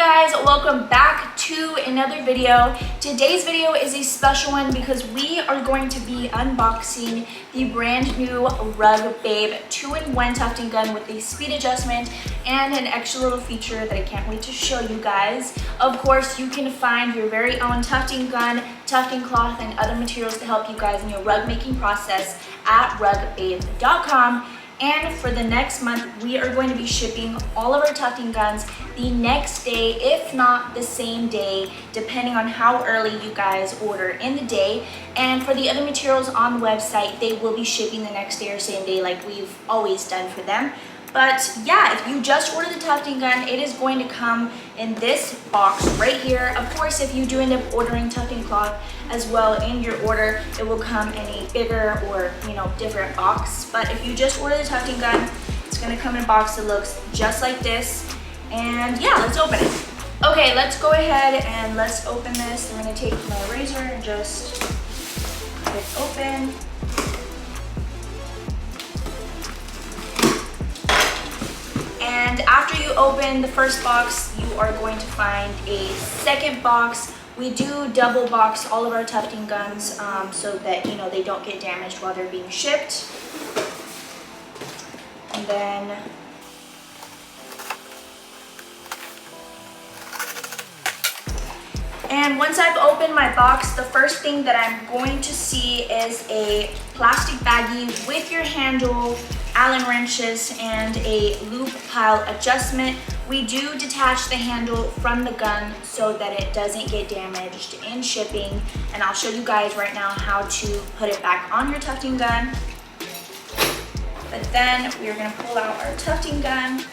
guys, welcome back to another video. Today's video is a special one because we are going to be unboxing the brand new Rug Babe 2-in-1 tufting gun with a speed adjustment and an extra little feature that I can't wait to show you guys. Of course, you can find your very own tufting gun, tufting cloth, and other materials to help you guys in your rug making process at rugbabe.com. And for the next month, we are going to be shipping all of our tufting guns the next day, if not the same day, depending on how early you guys order in the day. And for the other materials on the website, they will be shipping the next day or same day like we've always done for them. But yeah, if you just order the tufting gun, it is going to come in this box right here. Of course, if you do end up ordering tufting cloth as well in your order, it will come in a bigger or, different box. But if you just order the tufting gun, it's gonna come in a box that looks just like this. And yeah, let's open it. Okay, let's go ahead and let's open this. I'm gonna take my razor and just cut it open. And after you open the first box, you are going to find a second box. We do double box all of our tufting guns so that they don't get damaged while they're being shipped. And then once I've opened my box, the first thing that I'm going to see is a plastic baggie with your handle, Allen wrenches, and a loop pile adjustment. We do detach the handle from the gun so that it doesn't get damaged in shipping, and I'll show you guys right now how to put it back on your tufting gun. But then we're gonna pull out our tufting gun.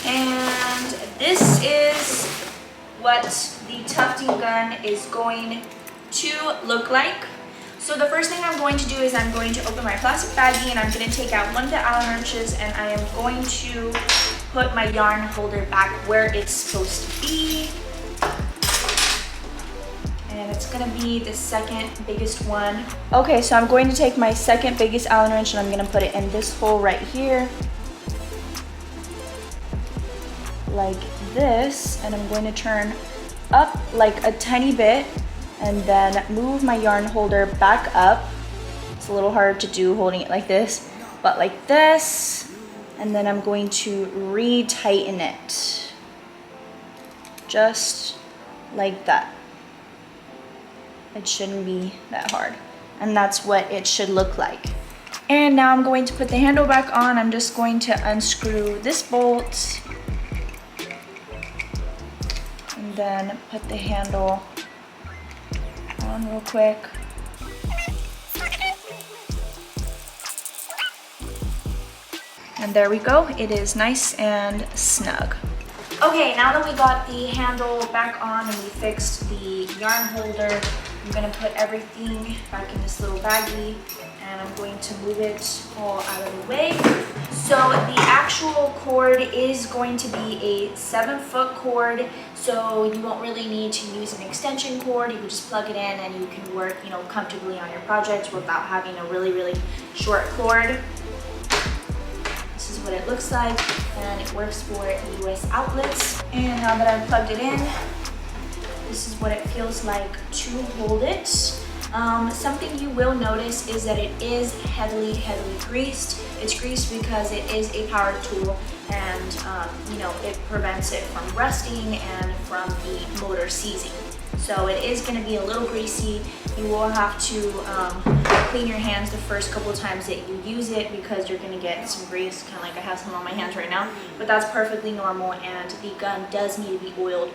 And this is what the tufting gun is going to look like. So the first thing I'm going to do is I'm going to open my plastic baggie and I'm going to take out one of the Allen wrenches and I am going to put my yarn holder back where it's supposed to be. And it's going to be the second biggest one. Okay, so I'm going to take my second biggest Allen wrench and I'm going to put it in this hole right here, like this, and I'm going to turn up like a tiny bit and then move my yarn holder back up. It's a little hard to do holding it like this, but like this, and then I'm going to re-tighten it just like that. It shouldn't be that hard, and that's what it should look like. And now I'm going to put the handle back on. I'm just going to unscrew this bolt and then put the handle on real quick. And there we go, it is nice and snug. Okay, now that we got the handle back on and we fixed the yarn holder, I'm gonna put everything back in this little baggie and I'm going to move it all out of the way. So the actual cord is going to be a 7-foot cord, so you won't really need to use an extension cord. You can just plug it in and you can work, comfortably on your project without having a really short cord. This is what it looks like, and it works for US outlets. And now that I've plugged it in, this is what it feels like to hold it. Something you will notice is that it is heavily greased. It's greased because it is a power tool and it prevents it from rusting and from the motor seizing. So it is going to be a little greasy. You will have to clean your hands the first couple of times that you use it because you're going to get some grease, kind of like I have some on my hands right now, but that's perfectly normal, and the gun does need to be oiled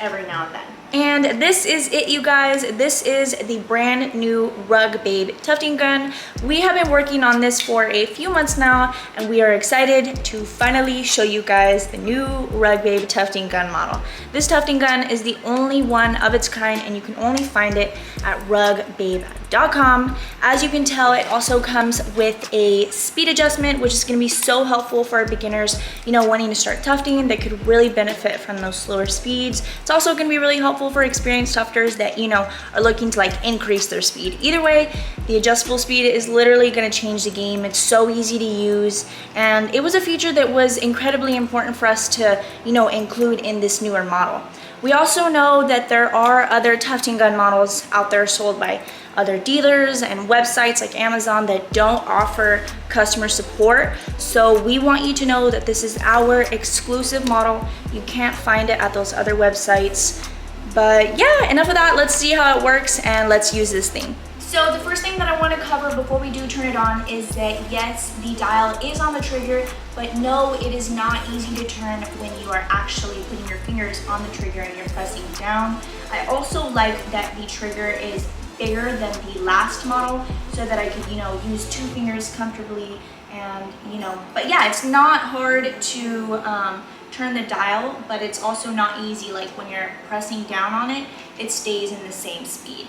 every now and then. And this is it, you guys. This is the brand new Rug Babe tufting gun. We have been working on this for a few months now, and we are excited to finally show you guys the new Rug Babe tufting gun model. This tufting gun is the only one of its kind, and you can only find it at rugbabe.com. As you can tell, it also comes with a speed adjustment, which is going to be so helpful for beginners, wanting to start tufting, that could really benefit from those slower speeds. It's also going to be really helpful helpful for experienced tufters that, you know, are looking to like increase their speed. Either way, the adjustable speed is literally going to change the game. It's so easy to use, and it was a feature that was incredibly important for us to, you know, include in this newer model. We also know that there are other tufting gun models out there sold by other dealers and websites like Amazon that don't offer customer support. So we want you to know that this is our exclusive model. You can't find it at those other websites. But yeah, enough of that. Let's see how it works and let's use this thing. So the first thing that I want to cover before we do turn it on is that yes, the dial is on the trigger, but no, it is not easy to turn when you are actually putting your fingers on the trigger and you're pressing down. I also like that the trigger is bigger than the last model so that I could, you know, use 2 fingers comfortably and, you know, but yeah, it's not hard to turn the dial, but it's also not easy. Like when you're pressing down on it, it stays in the same speed.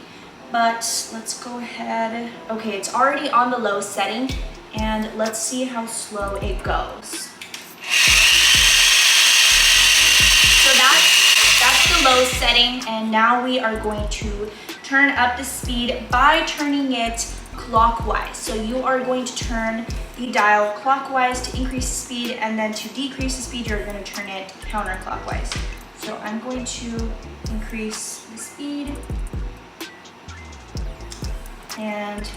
But let's go ahead. Okay, it's already on the low setting, and let's see how slow it goes. So that's the low setting, and now we are going to turn up the speed by turning it clockwise. So you are going to turn the dial clockwise to increase the speed, and then to decrease the speed, you're going to turn it counterclockwise. So I'm going to increase the speed. And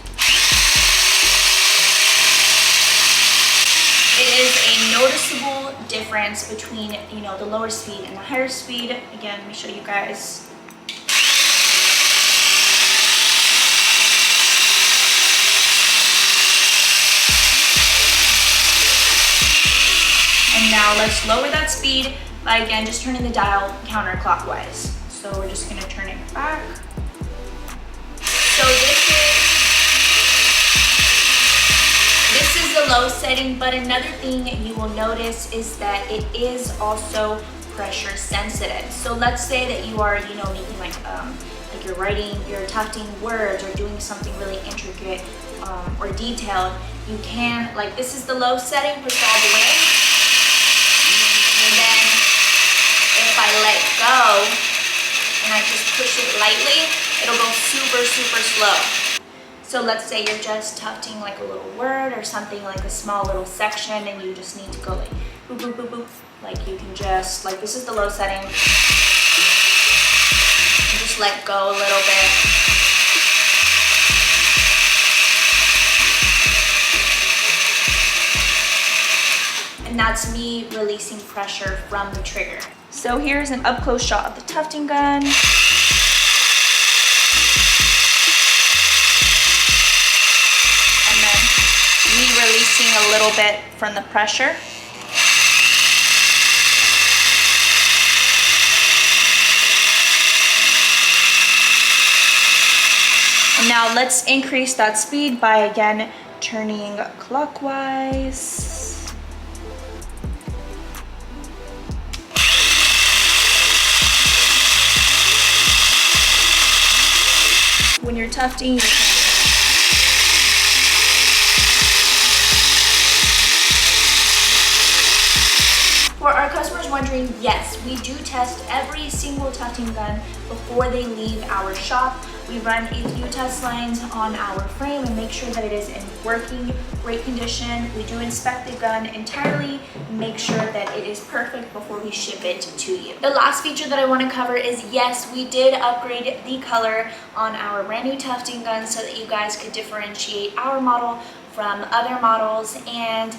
it is a noticeable difference between, you know, the lower speed and the higher speed. Again, let me show you guys. And now let's lower that speed by, again, just turning the dial counterclockwise. So we're just gonna turn it back. So this is the low setting, but another thing you will notice is that it is also pressure sensitive. So let's say that you are, you know, making like you're writing, you're tufting words or doing something really intricate or detailed. You can, like, this is the low setting, push all the way. And then if I let go and I just push it lightly, it'll go super, super slow. So let's say you're just tufting like a little word or something, like a small little section, and you just need to go like boop, boop, boop, boop. Like you can just, like this is the low setting. And just let go a little bit. And that's me releasing pressure from the trigger. So here's an up close shot of the tufting gun. Releasing a little bit from the pressure. And now let's increase that speed by, again, turning clockwise. When you're tufting, for our customers wondering, yes, we do test every single tufting gun before they leave our shop. We run a few test lines on our frame and make sure that it is in working, great condition. We do inspect the gun entirely, make sure that it is perfect before we ship it to you. The last feature that I want to cover is, yes, we did upgrade the color on our brand new tufting gun so that you guys could differentiate our model from other models, and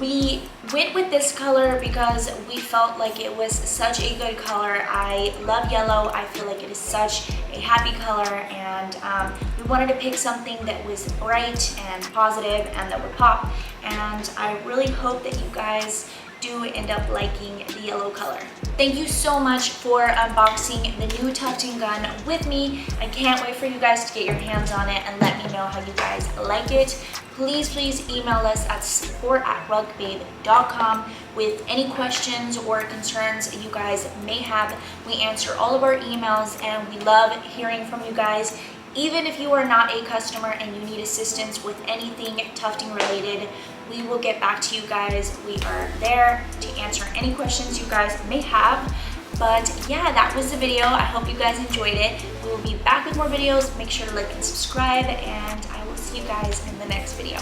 we went with this color because we felt like it was such a good color. I love yellow. I feel like it is such a happy color, and we wanted to pick something that was bright and positive and that would pop, and I really hope that you guys do end up liking the yellow color. Thank you so much for unboxing the new tufting gun with me. I can't wait for you guys to get your hands on it and let me know how you guys like it. Please email us at support@ruggedbabe.com with any questions or concerns you guys may have. We answer all of our emails and we love hearing from you guys. Even if you are not a customer and you need assistance with anything tufting related, we will get back to you guys. We are there to answer any questions you guys may have. But yeah, that was the video. I hope you guys enjoyed it. We will be back with more videos. Make sure to like and subscribe, and I will see you guys in the next video.